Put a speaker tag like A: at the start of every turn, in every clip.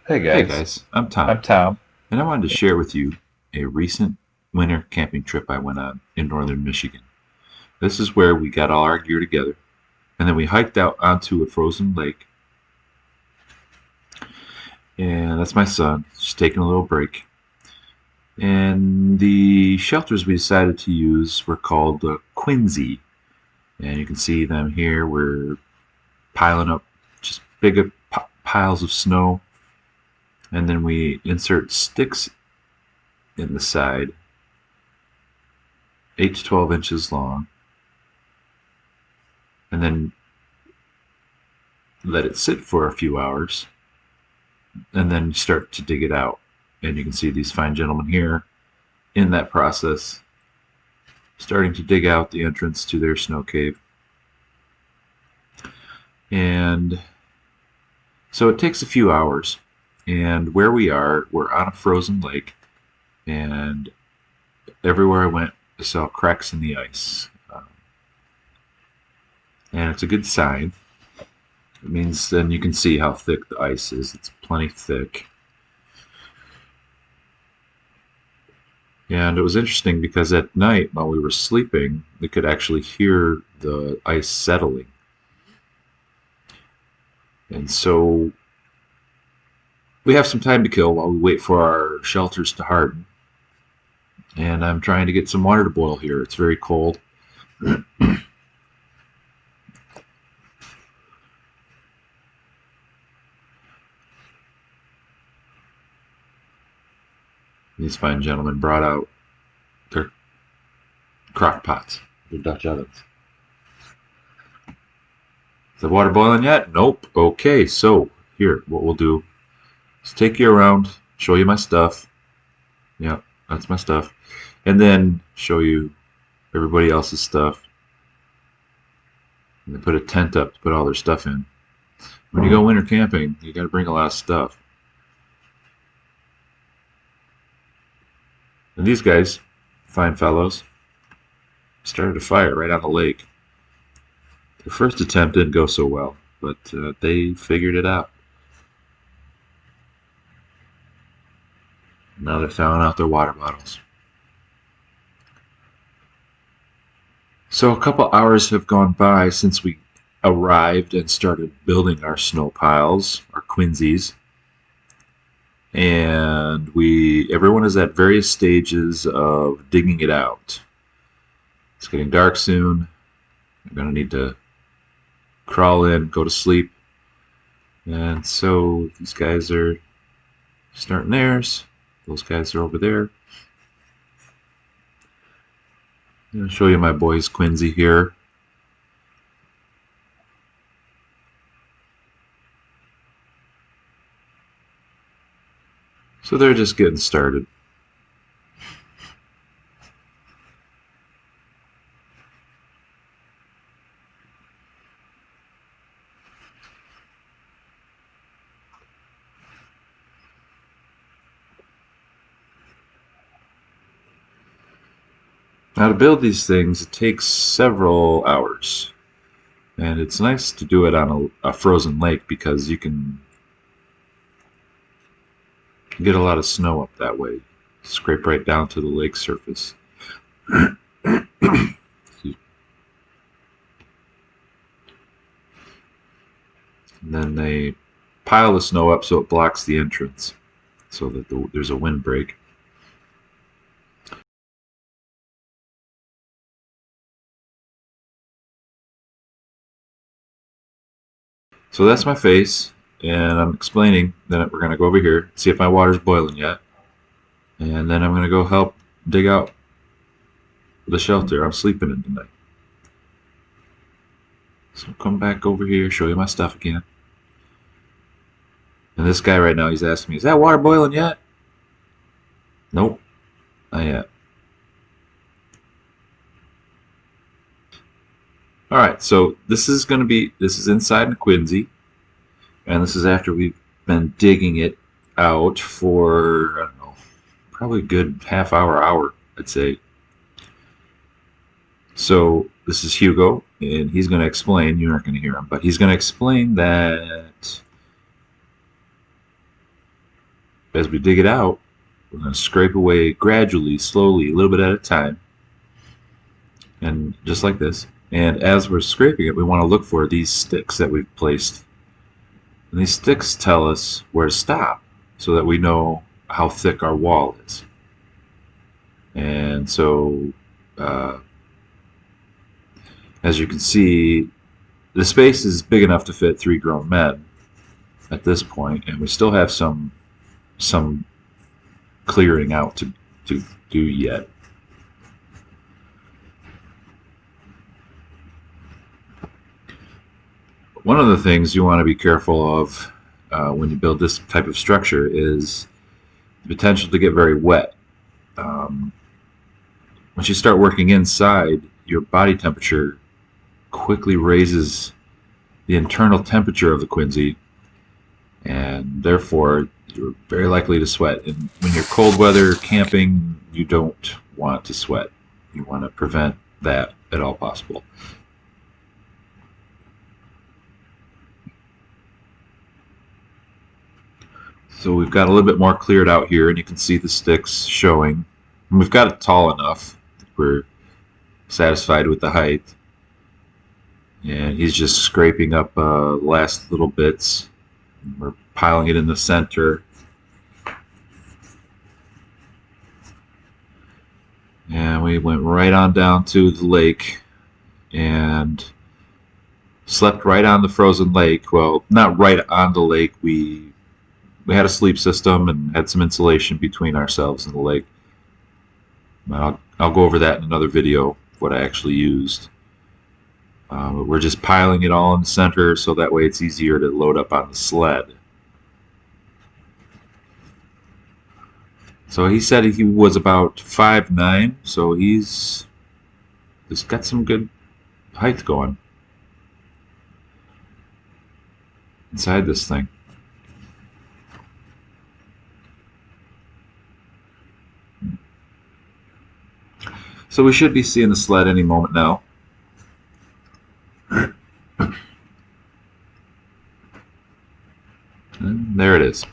A: Hey
B: Hey
A: guys,
B: guys, I'm Tom,
A: I'm Tom.
B: and I wanted to share with you a recent winter camping trip I went on in northern Michigan. This is where we got all our gear together, and then we hiked out onto a frozen lake, and that's my son, just taking a little break. And the shelters we decided to use were called quinzhee, and you can see them here. We're piling up just big piles of snow, and then we insert sticks in the side, 8 to 12 inches long, and then let it sit for a few hours, and then start to dig it out. And you can see these fine gentlemen here in that process, starting to dig out the entrance to their snow cave. And so it takes a few hours. And where we are, we're on a frozen lake, and everywhere I went, I saw cracks in the ice. And it's a good sign. It means then you can see how thick the ice is. It's plenty thick. And it was interesting because at night, while we were sleeping, we could actually hear the ice settling. And so we have some time to kill while we wait for our shelters to harden. And I'm trying to get some water to boil here. It's very cold. These fine gentlemen brought out their crock pots, their Dutch ovens. Is the water boiling yet? Nope. Okay, so here, what we'll do is take you around, show you my stuff. Yeah, that's my stuff. And then show you everybody else's stuff. And they put a tent up to put all their stuff in. When you go winter camping, you got to bring a lot of stuff. And these guys, fine fellows, started a fire right on the lake. Their first attempt didn't go so well, but they figured it out. Now they're throwing out their water bottles. So a couple hours have gone by since we arrived and started building our snow piles, our quinzees, and everyone is at various stages of digging it out. It's getting dark soon. I'm gonna need to crawl in, go to sleep, and so these guys are starting theirs. Those guys are over there. I'm gonna show you my boys Quincy here. So they're just getting started. Now to build these things, it takes several hours. And it's nice to do it on a frozen lake because you can get a lot of snow up that way. Scrape right down to the lake surface. And then they pile the snow up so it blocks the entrance so that there's a windbreak. So that's my face, and I'm explaining that we're going to go over here, see if my water's boiling yet, and then I'm going to go help dig out the shelter I'm sleeping in tonight. So I'll come back over here, show you my stuff again. And this guy right now, he's asking me, is that water boiling yet? Nope, not yet. Alright, so this is inside the quinzhee, and this is after we've been digging it out for, I don't know, probably a good half hour, I'd say. So this is Hugo, and he's going to explain, you're not going to hear him, but he's going to explain that as we dig it out, we're going to scrape away gradually, slowly, a little bit at a time, and just like this. And as we're scraping it, we want to look for these sticks that we've placed. And these sticks tell us where to stop so that we know how thick our wall is. And so, as you can see, the space is big enough to fit 3 grown men at this point, and we still have some clearing out to do yet. One of the things you want to be careful of when you build this type of structure is the potential to get very wet. Once you start working inside, your body temperature quickly raises the internal temperature of the quinzhee, and therefore you're very likely to sweat. And when you're cold weather camping, you don't want to sweat. You want to prevent that at all possible. So we've got a little bit more cleared out here, and you can see the sticks showing. And we've got it tall enough. We're satisfied with the height. And he's just scraping up the last little bits. We're piling it in the center. And we went right on down to the lake and slept right on the frozen lake. Well, not right on the lake. We had a sleep system and had some insulation between ourselves and the lake. I'll go over that in another video, what I actually used. We're just piling it all in the center so that way it's easier to load up on the sled. So he said he was about 5'9", so he's got some good height going inside this thing. So we should be seeing the sled any moment now. And there it is.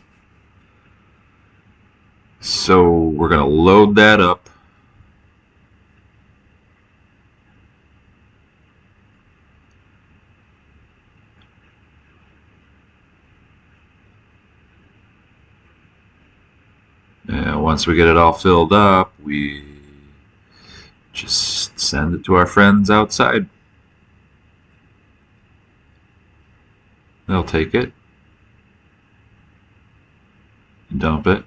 B: So we're going to load that up. And once we get it all filled up, we just send it to our friends outside. They'll take it, dump it,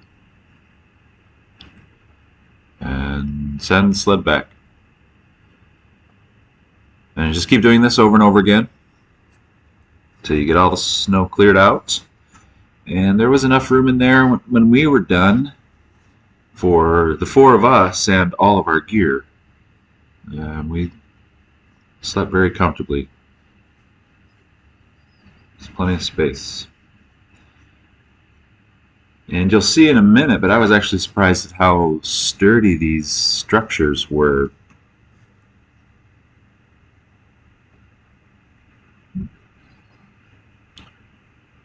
B: and send the sled back. And just keep doing this over and over again until you get all the snow cleared out. And there was enough room in there when we were done for the 4 of us and all of our gear. We slept very comfortably. There's plenty of space. And you'll see in a minute, but I was actually surprised at how sturdy these structures were.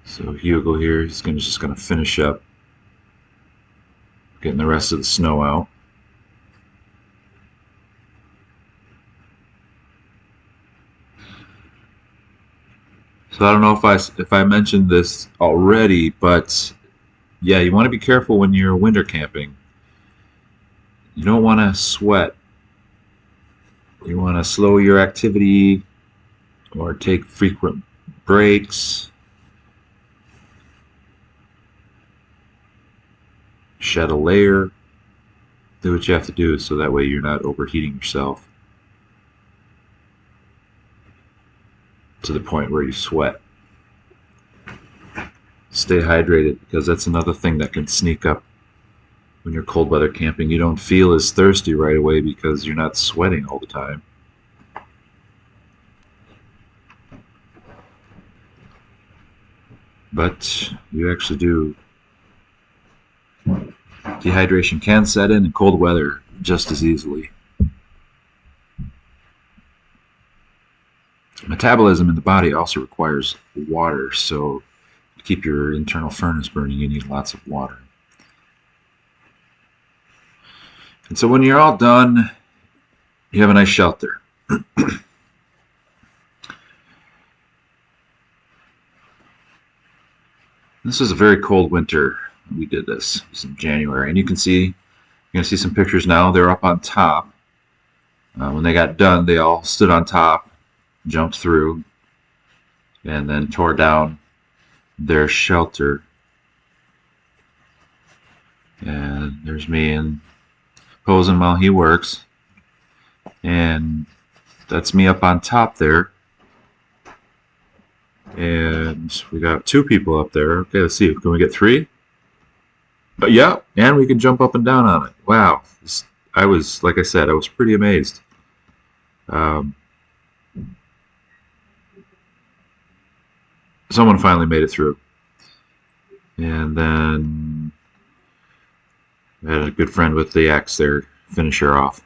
B: So Hugo here, he's just going to finish up getting the rest of the snow out. So I don't know if I mentioned this already, but yeah, you want to be careful when you're winter camping. You don't want to sweat. You want to slow your activity or take frequent breaks. Shed a layer. Do what you have to do so that way you're not overheating yourself to the point where you sweat. Stay hydrated, because that's another thing that can sneak up when you're cold weather camping. You don't feel as thirsty right away because you're not sweating all the time. But you actually do. Dehydration can set in cold weather just as easily. Metabolism in the body also requires water, so to keep your internal furnace burning, you need lots of water. And so when you're all done, you have a nice shelter. This was a very cold winter. We did this. It was in January, and you're gonna see some pictures now. They're up on top. When they got done, they all stood on top, jumped through, and then tore down their shelter. And there's me and posing while he works, and that's me up on top there. And we got 2 people up there. Okay, let's see. Can we get 3? But yeah, and we can jump up and down on it. Wow. I was, like I said, I was pretty amazed. Someone finally made it through. And then I had a good friend with the axe there finish her off.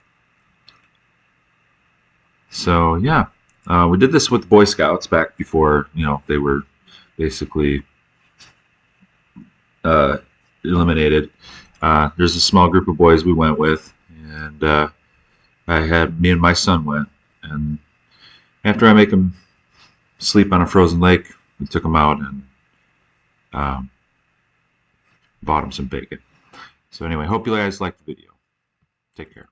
B: So yeah, we did this with the Boy Scouts back before, they were basically eliminated. There's a small group of boys we went with, and me and my son went. And after I make him sleep on a frozen lake, we took him out and bought him some bacon. So anyway, hope you guys liked the video. Take care.